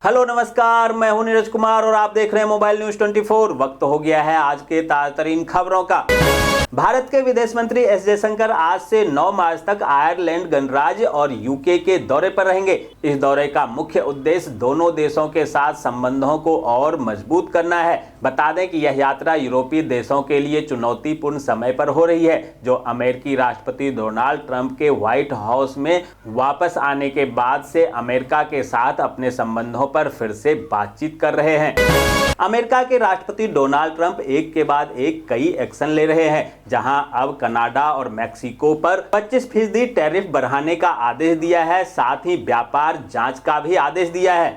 Hello नमस्कार, मैं हूं नीरज कुमार और आप देख रहे हैं मोबाइल न्यूज 24। वक्त हो गया है आज के ताजा तरीन खबरों का। भारत के विदेश मंत्री एस जयशंकर आज से 9 मार्च तक आयरलैंड गणराज्य और यूके के दौरे पर रहेंगे। इस दौरे का मुख्य उद्देश्य दोनों देशों के साथ संबंधों को और मजबूत करना है। बता दें कि यह यात्रा यूरोपीय देशों के लिए चुनौतीपूर्ण समय पर हो रही है, जो अमेरिकी राष्ट्रपति डोनाल्ड ट्रंप के व्हाइट हाउस में वापस आने के बाद से अमेरिका के साथ अपने संबंधों पर फिर से बातचीत कर रहे हैं। अमेरिका के राष्ट्रपति डोनाल्ड ट्रंप एक के बाद एक कई एक्शन ले रहे हैं, जहां अब कनाडा और मैक्सिको पर 25% टैरिफ बढ़ाने का आदेश दिया है, साथ ही व्यापार जांच का भी आदेश दिया है।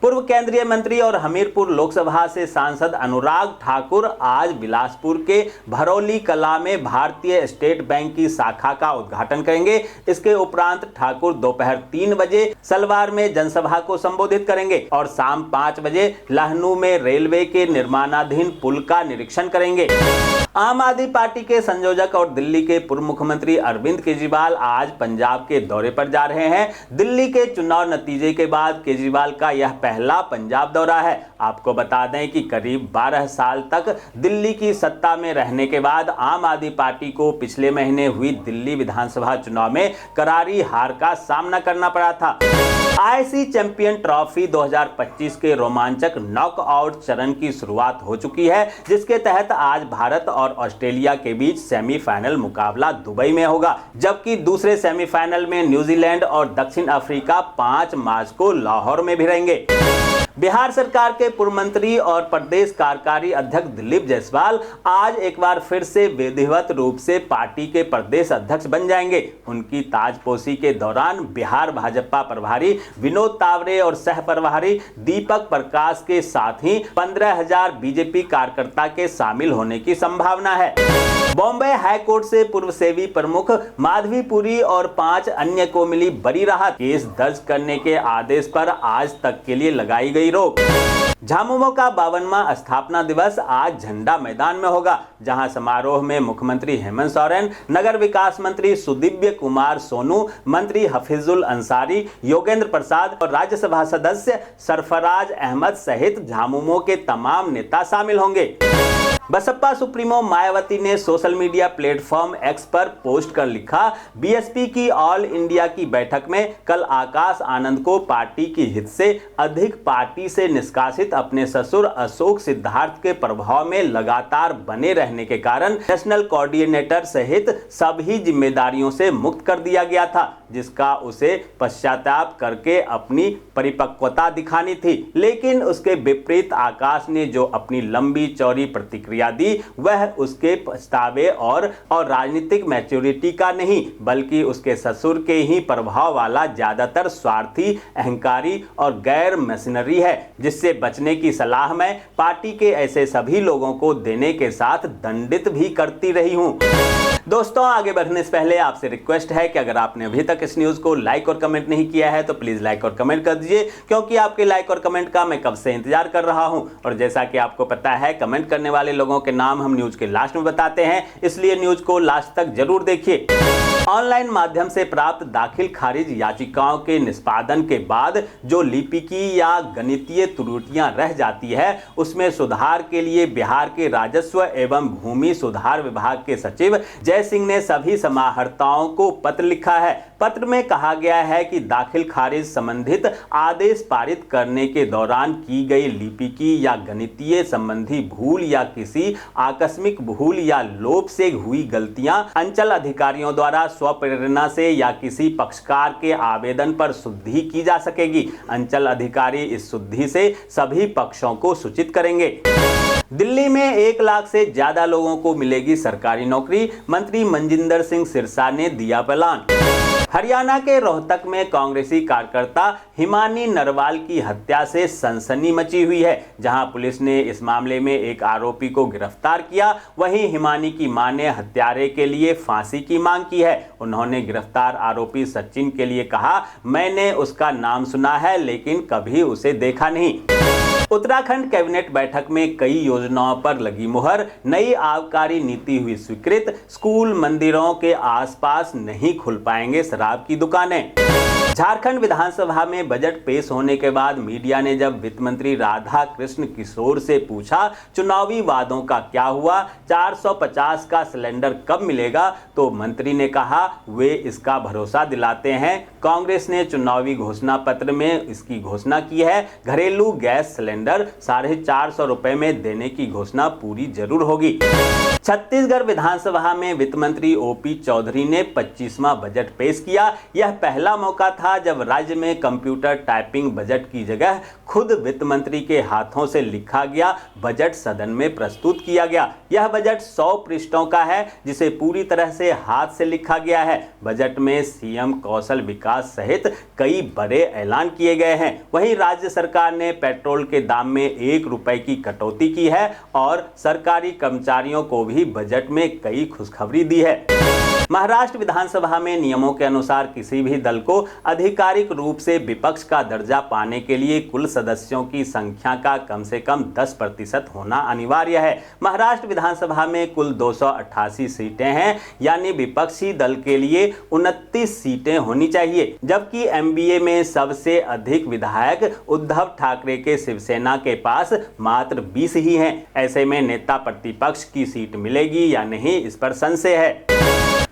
पूर्व केंद्रीय मंत्री और हमीरपुर लोकसभा से सांसद अनुराग ठाकुर आज बिलासपुर के भरौली कला में भारतीय स्टेट बैंक की शाखा का उद्घाटन करेंगे। इसके उपरांत ठाकुर दोपहर 3 बजे सलवार में जनसभा को संबोधित करेंगे और शाम 5 बजे लखनऊ में रेलवे के निर्माणाधीन पुल का निरीक्षण करेंगे। आम आदमी पार्टी के संयोजक और दिल्ली के पूर्व मुख्यमंत्री अरविंद केजरीवाल आज पंजाब के दौरे पर जा रहे हैं। दिल्ली के चुनाव नतीजे के बाद केजरीवाल का यह पहला पंजाब दौरा है। आपको बता दें कि करीब 12 साल तक दिल्ली की सत्ता में रहने के बाद आम आदमी पार्टी को पिछले महीने हुई दिल्ली विधानसभा चुनाव में करारी हार का सामना करना पड़ा था। आईसी चैंपियन ट्रॉफी 2025 के रोमांचक नॉकआउट चरण की शुरुआत हो चुकी है, जिसके तहत आज भारत और ऑस्ट्रेलिया के बीच सेमीफाइनल मुकाबला दुबई में होगा, जबकि दूसरे सेमीफाइनल में न्यूजीलैंड और दक्षिण अफ्रीका 5 मार्च को लाहौर में भिड़ेंगे। बिहार सरकार के पूर्व मंत्री और प्रदेश कार्यकारी अध्यक्ष दिलीप जायसवाल आज एक बार फिर से विधिवत रूप से पार्टी के प्रदेश अध्यक्ष बन जाएंगे। उनकी ताजपोशी के दौरान बिहार भाजपा प्रभारी विनोद तावरे और सह प्रभारी दीपक प्रकाश के साथ ही 15,000 बीजेपी कार्यकर्ता के शामिल होने की संभावना है। बॉम्बे हाईकोर्ट से पूर्व सेबी प्रमुख माधवी पुरी और 5 अन्य को मिली बड़ी राहत। केस दर्ज करने के आदेश पर आज तक के लिए लगाई गई रोक। झामुमो का 52वां स्थापना दिवस आज झंडा मैदान में होगा, जहां समारोह में मुख्यमंत्री हेमंत सोरेन, नगर विकास मंत्री सुदिव्य कुमार सोनू, मंत्री हफीजुल अंसारी, योगेंद्र प्रसाद और राज्यसभा सदस्य सरफराज अहमद सहित झामुमो के तमाम नेता शामिल होंगे। बसपा सुप्रीमो मायावती ने सोशल मीडिया प्लेटफॉर्म एक्स पर पोस्ट कर लिखा, बीएसपी की ऑल इंडिया की बैठक में कल आकाश आनंद को पार्टी की हित से अधिक पार्टी से निष्कासित अपने ससुर अशोक सिद्धार्थ के प्रभाव में लगातार बने रहने के कारण नेशनल कोऑर्डिनेटर सहित सभी जिम्मेदारियों से मुक्त कर दिया गया था, जिसका उसे पश्चाताप करके अपनी परिपक्वता दिखानी थी। लेकिन उसके विपरीत आकाश ने जो अपनी लंबी चौड़ी प्रतिक्रिया दी, वह उसके पछतावे और राजनीतिक मैच्योरिटी का नहीं, बल्कि उसके ससुर के ही प्रभाव वाला ज्यादातर स्वार्थी, अहंकारी और गैर मशीनरी है, जिससे बचने की सलाह मैं पार्टी के ऐसे सभी लोगों को देने के साथ दंडित भी करती रही हूं। दोस्तों, आगे बढ़ने से पहले आपसे रिक्वेस्ट है कि अगर आपने अभी तक इस न्यूज को लाइक और कमेंट नहीं किया है तो प्लीज लाइक और कमेंट कर दीजिए, क्योंकि आपके लाइक और कमेंट का मैं कब से इंतजार कर रहा हूं। और जैसा कि आपको पता है, कमेंट करने वाले लोगों के नाम हम न्यूज के लास्ट में बताते हैं, इसलिए न्यूज को लास्ट तक जरूर देखिए। ऑनलाइन माध्यम से प्राप्त दाखिल खारिज याचिकाओं के निष्पादन के बाद जो लिपिकीय या गणितीय त्रुटियां रह जाती है, उसमें सुधार के लिए बिहार के राजस्व एवं भूमि सुधार विभाग के सचिव जय सिंह ने सभी समाहर्ताओं को पत्र लिखा है। पत्र में कहा गया है कि दाखिल खारिज संबंधित आदेश पारित करने के दौरान की गई लिपिकीय या गणितीय संबंधी भूल या किसी आकस्मिक भूल या लोप से हुई गलतियां अंचल अधिकारियों द्वारा स्वप्रेरणा से या किसी पक्षकार के आवेदन पर शुद्धि की जा सकेगी। अंचल अधिकारी इस शुद्धि से सभी पक्षों को सूचित करेंगे। दिल्ली में 1 लाख से ज्यादा लोगों को मिलेगी सरकारी नौकरी, मंत्री मनजिंदर सिंह सिरसा ने दिया ऐलान। हरियाणा के रोहतक में कांग्रेसी कार्यकर्ता हिमानी नरवाल की हत्या से सनसनी मची हुई है, जहां पुलिस ने इस मामले में एक आरोपी को गिरफ्तार किया। वहीं हिमानी की मां ने हत्यारे के लिए फांसी की मांग की है। उन्होंने गिरफ्तार आरोपी सचिन के लिए कहा, मैंने उसका नाम सुना है लेकिन कभी उसे देखा नहीं। उत्तराखंड कैबिनेट बैठक में कई योजनाओं पर लगी मुहर, नई आबकारी नीति हुई स्वीकृत, स्कूल मंदिरों के आसपास नहीं खुल पाएंगे शराब की दुकानें। झारखंड विधानसभा में बजट पेश होने के बाद मीडिया ने जब वित्त मंत्री राधा कृष्ण किशोर से पूछा चुनावी वादों का क्या हुआ, 450 का सिलेंडर कब मिलेगा, तो मंत्री ने कहा वे इसका भरोसा दिलाते हैं। कांग्रेस ने चुनावी घोषणा पत्र में इसकी घोषणा की है। घरेलू गैस सिलेंडर 450 रुपए में देने की घोषणा पूरी जरूर होगी। छत्तीसगढ़ विधानसभा में वित्त मंत्री ओपी चौधरी ने 25वां बजट पेश किया। यह पहला मौका था जब राज्य में कंप्यूटर टाइपिंग बजट की जगह खुद वित्त मंत्री के हाथों से लिखा गया बजट सदन में प्रस्तुत किया गया। यह बजट 100 पृष्ठों का है, जिसे पूरी तरह से हाथ से लिखा गया है। बजट में सीएम कौशल विकास सहित कई बड़े ऐलान किए गए हैं। वहीं राज्य सरकार ने पेट्रोल के दाम में 1 रुपए की कटौती की है और सरकारी कर्मचारियों को भी बजट में कई खुशखबरी दी है। महाराष्ट्र विधानसभा में नियमों के अनुसार किसी भी दल को आधिकारिक रूप से विपक्ष का दर्जा पाने के लिए कुल सदस्यों की संख्या का कम से कम 10% होना अनिवार्य है। महाराष्ट्र विधानसभा में कुल 288 सीटें हैं, यानी विपक्षी दल के लिए 29 सीटें होनी चाहिए, जबकि एमबीए में सबसे अधिक विधायक उद्धव ठाकरे के शिवसेना के पास मात्र 20 ही हैं। ऐसे में नेता प्रतिपक्ष की सीट मिलेगी या नहीं, इस पर संशय है।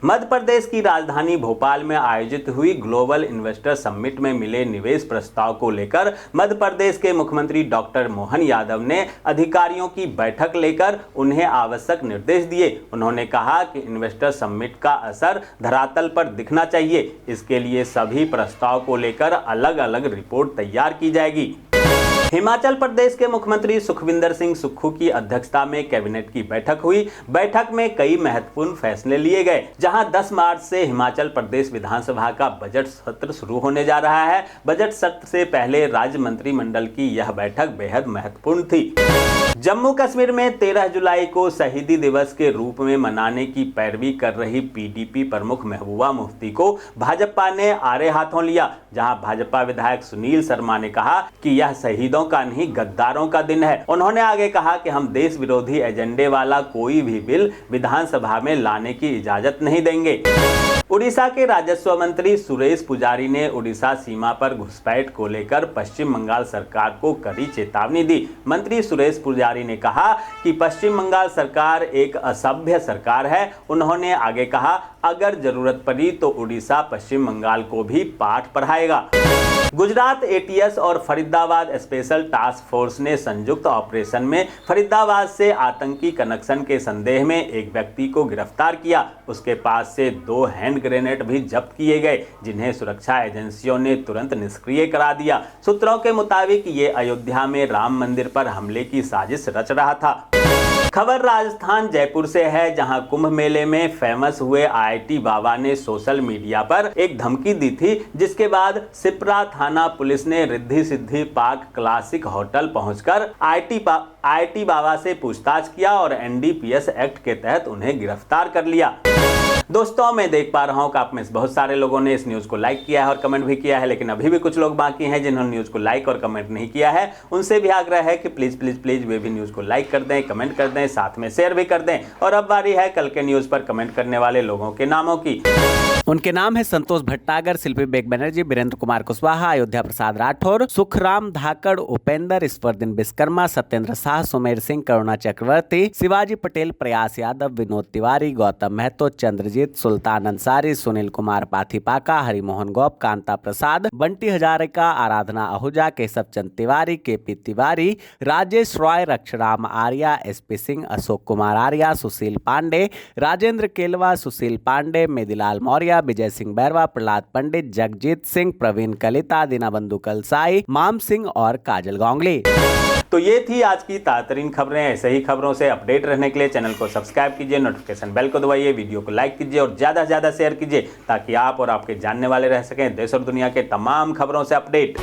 मध्य प्रदेश की राजधानी भोपाल में आयोजित हुई ग्लोबल इन्वेस्टर समिट में मिले निवेश प्रस्ताव को लेकर मध्य प्रदेश के मुख्यमंत्री डॉक्टर मोहन यादव ने अधिकारियों की बैठक लेकर उन्हें आवश्यक निर्देश दिए। उन्होंने कहा कि इन्वेस्टर समिट का असर धरातल पर दिखना चाहिए। इसके लिए सभी प्रस्ताव को लेकर अलग अलग रिपोर्ट तैयार की जाएगी। हिमाचल प्रदेश के मुख्यमंत्री सुखविंदर सिंह सुक्खू की अध्यक्षता में कैबिनेट की बैठक हुई। बैठक में कई महत्वपूर्ण फैसले लिए गए। जहां 10 मार्च से हिमाचल प्रदेश विधानसभा का बजट सत्र शुरू होने जा रहा है। बजट सत्र से पहले राज्य मंत्रिमंडल की यह बैठक बेहद महत्वपूर्ण थी। जम्मू कश्मीर में 13 जुलाई को शहीदी दिवस के रूप में मनाने की पैरवी कर रही पीडीपी प्रमुख महबूबा मुफ्ती को भाजपा ने आड़े हाथों लिया। जहां भाजपा विधायक सुनील शर्मा ने कहा कि यह शहीदों का नहीं गद्दारों का दिन है। उन्होंने आगे कहा कि हम देश विरोधी एजेंडे वाला कोई भी बिल विधानसभा में लाने की इजाजत नहीं देंगे। उड़ीसा के राजस्व मंत्री सुरेश पुजारी ने उड़ीसा सीमा पर घुसपैठ को लेकर पश्चिम बंगाल सरकार को कड़ी चेतावनी दी। मंत्री सुरेश पुजारी ने कहा कि पश्चिम बंगाल सरकार एक असभ्य सरकार है। उन्होंने आगे कहा, अगर जरूरत पड़ी तो उड़ीसा पश्चिम बंगाल को भी पाठ पढ़ाएगा। गुजरात एटीएस और फरीदाबाद स्पेशल टास्क फोर्स ने संयुक्त ऑपरेशन में फरीदाबाद से आतंकी कनेक्शन के संदेह में एक व्यक्ति को गिरफ्तार किया। उसके पास से 2 हैंड ग्रेनेड भी जब्त किए गए, जिन्हें सुरक्षा एजेंसियों ने तुरंत निष्क्रिय करा दिया। सूत्रों के मुताबिक ये अयोध्या में राम मंदिर पर हमले की साजिश रच रहा था। खबर राजस्थान जयपुर से है, जहां कुंभ मेले में फेमस हुए आईआईटी बाबा ने सोशल मीडिया पर एक धमकी दी थी, जिसके बाद सिपरा थाना पुलिस ने Riddhi Siddhi park classic hotel पहुंचकर आईआईटी बाबा से पूछताछ किया और एनडीपीएस एक्ट के तहत उन्हें गिरफ्तार कर लिया। दोस्तों, मैं देख पा रहा हूं कि आप में से बहुत सारे लोगों ने इस न्यूज को लाइक किया है और कमेंट भी किया है, लेकिन अभी भी कुछ लोग बाकी हैं जिन्होंने न्यूज को लाइक और कमेंट नहीं किया है। उनसे भी आग्रह है कि प्लीज प्लीज प्लीज वे भी न्यूज को लाइक कर दें, कमेंट कर दें, साथ में शेयर भी कर दें। और अब बारी है कल के न्यूज पर कमेंट करने वाले लोगों के नामों की। उनके नाम है संतोष भट्टागर, शिल्पी बेग बनर्जी, वीरेंद्र कुमार कुशवाहा, अयोध्या प्रसाद राठौर, सुखराम धाकड़, उपेंद्र, ईश्वरदीन विश्वकर्मा, सत्येंद्र शाह, सुमेर सिंह, करुणा चक्रवर्ती, शिवाजी पटेल, प्रयास यादव, विनोद तिवारी, गौतम महतो, चंद्रजीत, सुल्तान अंसारी, सुनील कुमार पाथीपाका, हरिमोहन गौप, कांता प्रसाद, बंटी हजारिका, आराधना आहूजा, केशव चंद तिवारी, केपी तिवारी, राजेश रॉय, रक्षराम आर्या, एसपी सिंह, अशोक कुमार आर्या, सुशील पांडे, राजेंद्र केलवा, सुशील पांडे, मेदिलाल मौर्य, विजय सिंह बैरवा, प्रहलाद पंडित, जगजीत सिंह, प्रवीण कलिता, दीनाबंधु कलसाई, माम सिंह और काजल गांगुली। तो ये थी आज की ताज़ा खबरें। ऐसे ही खबरों से अपडेट रहने के लिए चैनल को सब्सक्राइब कीजिए, नोटिफिकेशन बेल को दबाइए, वीडियो को लाइक कीजिए और ज़्यादा से ज़्यादा शेयर कीजिए, ताकि आप और आपके जानने वाले रह सकें देश और दुनिया के तमाम खबरों से अपडेट।